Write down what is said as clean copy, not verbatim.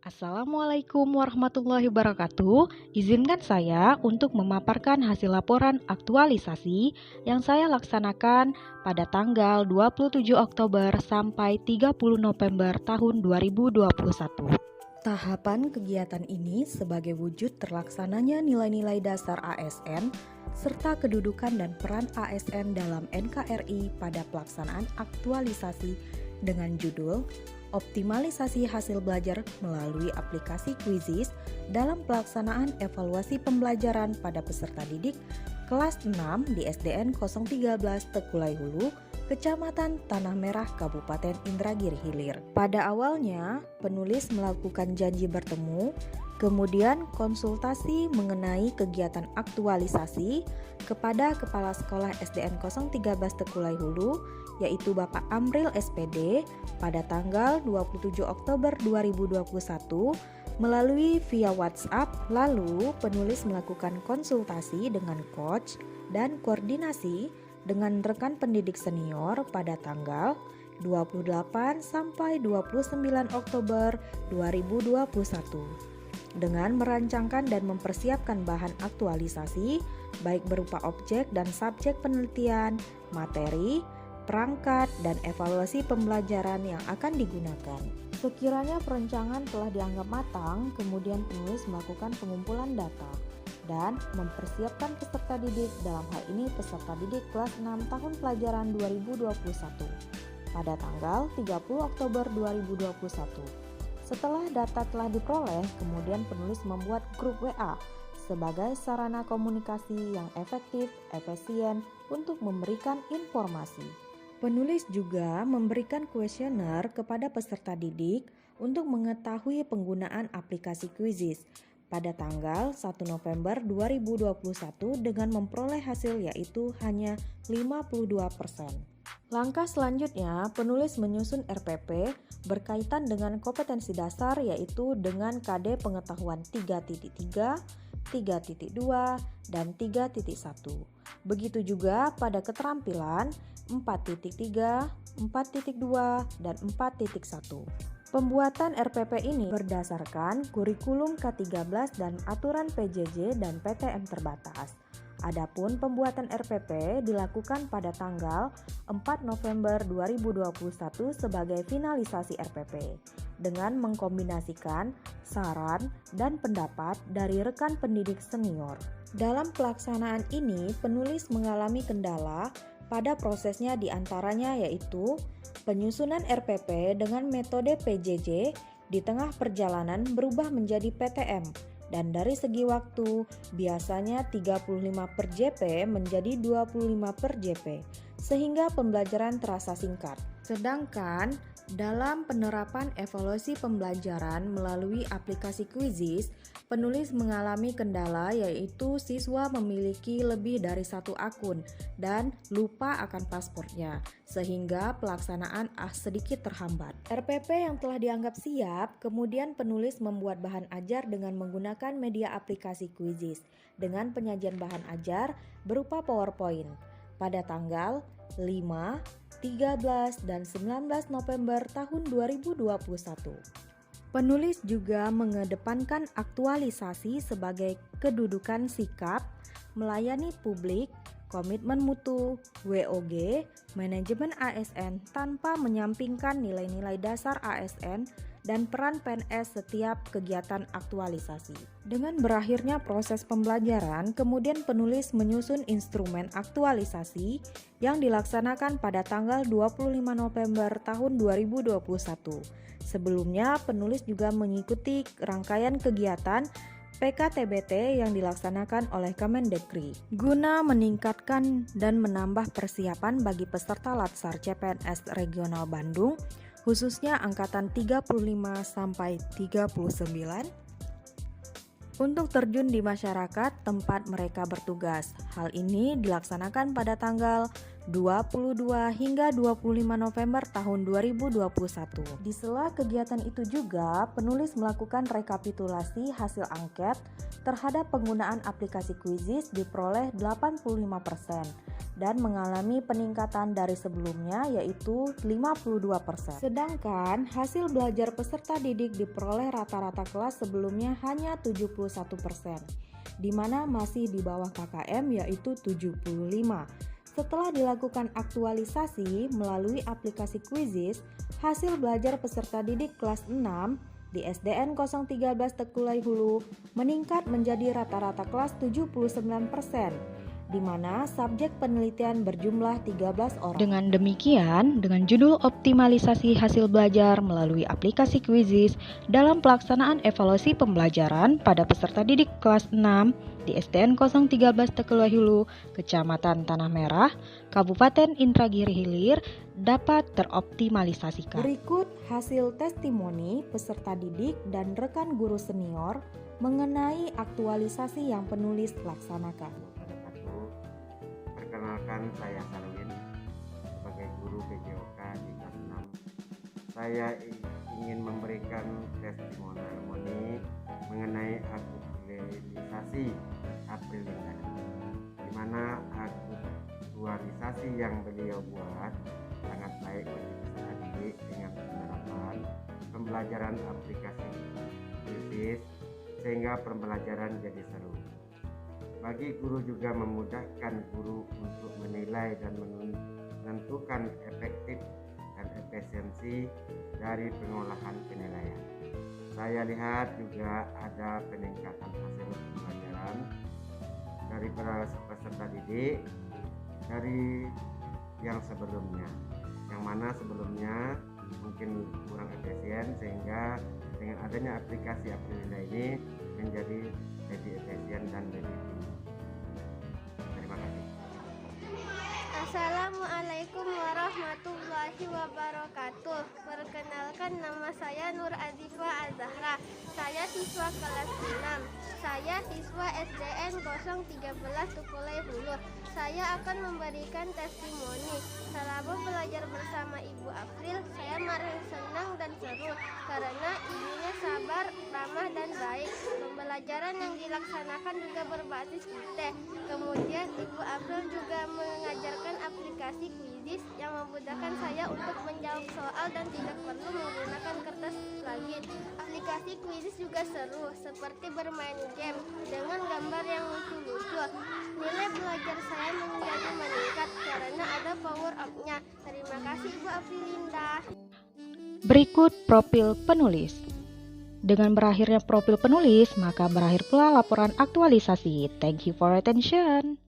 Assalamualaikum warahmatullahi wabarakatuh. Izinkan saya untuk memaparkan hasil laporan aktualisasi yang saya laksanakan pada tanggal 27 Oktober sampai 30 November tahun 2021. Tahapan kegiatan ini sebagai wujud terlaksananya nilai-nilai dasar ASN serta kedudukan dan peran ASN dalam NKRI pada pelaksanaan aktualisasi dengan judul Optimalisasi hasil belajar melalui aplikasi Quizizz dalam pelaksanaan evaluasi pembelajaran pada peserta didik kelas 6 di SDN 013 Tekulai Hulu, Kecamatan Tanah Merah, Kabupaten Indragiri Hilir. Pada awalnya, penulis melakukan janji bertemu, kemudian konsultasi mengenai kegiatan aktualisasi kepada Kepala Sekolah SDN 013 Tekulai Hulu, yaitu Bapak Amril SPD pada tanggal 27 Oktober 2021 melalui via WhatsApp. Lalu penulis melakukan konsultasi dengan coach dan koordinasi dengan rekan pendidik senior pada tanggal 28 sampai 29 Oktober 2021 dengan merancangkan dan mempersiapkan bahan aktualisasi baik berupa objek dan subjek penelitian, materi, perangkat, dan evaluasi pembelajaran yang akan digunakan. Sekiranya perencanaan telah dianggap matang, kemudian penulis melakukan pengumpulan data dan mempersiapkan peserta didik, dalam hal ini peserta didik kelas 6 tahun pelajaran 2021 pada tanggal 30 Oktober 2021. Setelah data telah diperoleh, kemudian penulis membuat grup WA sebagai sarana komunikasi yang efektif, efisien untuk memberikan informasi. Penulis juga memberikan kuesioner kepada peserta didik untuk mengetahui penggunaan aplikasi Quizizz pada tanggal 1 November 2021 dengan memperoleh hasil yaitu hanya 52%. Langkah selanjutnya, penulis menyusun RPP berkaitan dengan kompetensi dasar yaitu dengan KD pengetahuan 3.3, 3.2, dan 3.1. Begitu juga pada keterampilan 4.3, 4.2, dan 4.1. Pembuatan RPP ini berdasarkan kurikulum K13 dan aturan PJJ dan PTM terbatas. Adapun pembuatan RPP dilakukan pada tanggal 4 November 2021 sebagai finalisasi RPP dengan mengkombinasikan saran dan pendapat dari rekan pendidik senior. Dalam pelaksanaan ini, penulis mengalami kendala pada prosesnya diantaranya yaitu penyusunan RPP dengan metode PJJ di tengah perjalanan berubah menjadi PTM dan dari segi waktu biasanya 35 per JP menjadi 25 per JP sehingga pembelajaran terasa singkat. Sedangkan dalam penerapan evaluasi pembelajaran melalui aplikasi Quizizz, penulis mengalami kendala yaitu siswa memiliki lebih dari satu akun dan lupa akan paspornya, sehingga pelaksanaan sedikit terhambat. RPP yang telah dianggap siap, kemudian penulis membuat bahan ajar dengan menggunakan media aplikasi Quizizz dengan penyajian bahan ajar berupa PowerPoint pada tanggal 5, 13, dan 19 November tahun 2021. Penulis juga mengedepankan aktualisasi sebagai kedudukan sikap, melayani publik, komitmen mutu, WOG, manajemen ASN tanpa menyampingkan nilai-nilai dasar ASN dan peran PNS setiap kegiatan aktualisasi. Dengan berakhirnya proses pembelajaran, kemudian penulis menyusun instrumen aktualisasi yang dilaksanakan pada tanggal 25 November tahun 2021. Sebelumnya, penulis juga mengikuti rangkaian kegiatan PKTBT yang dilaksanakan oleh Kemendikri guna meningkatkan dan menambah persiapan bagi peserta Latsar CPNS Regional Bandung khususnya angkatan 35 sampai 39 untuk terjun di masyarakat tempat mereka bertugas. Hal ini dilaksanakan pada tanggal 22 hingga 25 November tahun 2021. Di sela kegiatan itu juga, penulis melakukan rekapitulasi hasil angket terhadap penggunaan aplikasi Quizizz diperoleh 85%. dan mengalami peningkatan dari sebelumnya yaitu 52%. Sedangkan hasil belajar peserta didik diperoleh rata-rata kelas sebelumnya hanya 71%, di mana masih di bawah KKM yaitu 75%. Setelah dilakukan aktualisasi melalui aplikasi Quizizz, hasil belajar peserta didik kelas 6 di SDN 013 Tekulai Hulu meningkat menjadi rata-rata kelas 79%, di mana subjek penelitian berjumlah 13 orang. Dengan demikian, dengan judul optimalisasi hasil belajar melalui aplikasi Quizizz dalam pelaksanaan evaluasi pembelajaran pada peserta didik kelas 6 di SDN 013 Tekulai Hulu, Kecamatan Tanah Merah, Kabupaten Indragiri Hilir dapat teroptimalisasikan. Berikut hasil testimoni peserta didik dan rekan guru senior mengenai aktualisasi yang penulis laksanakan. Perkenalkan, saya Sarwin sebagai guru PJOK di kelas 6. Saya ingin memberikan testimoni mengenai aktualisasi Aprilinda, di mana aktualisasi yang beliau buat sangat baik bagi peserta didik dengan penerapan pembelajaran aplikasi Quizizz sehingga pembelajaran jadi seru. Bagi guru juga memudahkan guru untuk menilai dan menentukan efektif dan efisiensi dari pengolahan penilaian. Saya lihat juga ada peningkatan hasil pembelajaran dari peserta didik dari yang sebelumnya, yang mana sebelumnya mungkin kurang efisien, sehingga dengan adanya aplikasi Aprilinda ini menjadi lebih efisien dan lebih tinggi. Terima kasih. Assalamualaikum warahmatullahi wabarakatuh. Perkenalkan, nama saya Nur Azifa Al-Zahra. Saya siswa kelas 6. Saya siswa SDN 013 Tekulai Hulu. Saya akan memberikan testimoni. Selama belajar bersama Ibu April, saya merasa senang dan seru karena ibunya sabar, ramah dan baik. Pembelajaran yang dilaksanakan juga berbasis IT. Kemudian Ibu April juga mengajarkan aplikasi Quizizz yang memudahkan saya untuk menjawab soal dan tidak perlu menggunakan kertas lagi. Aplikasi Quizizz juga seru, seperti bermain game dengan gambar yang lucu-lucu. Nilai belajar saya menjadi meningkat karena ada power up-nya. Terima kasih Ibu Aprilinda. Berikut profil penulis. Dengan berakhirnya profil penulis, maka berakhir pula laporan aktualisasi. Thank you for attention.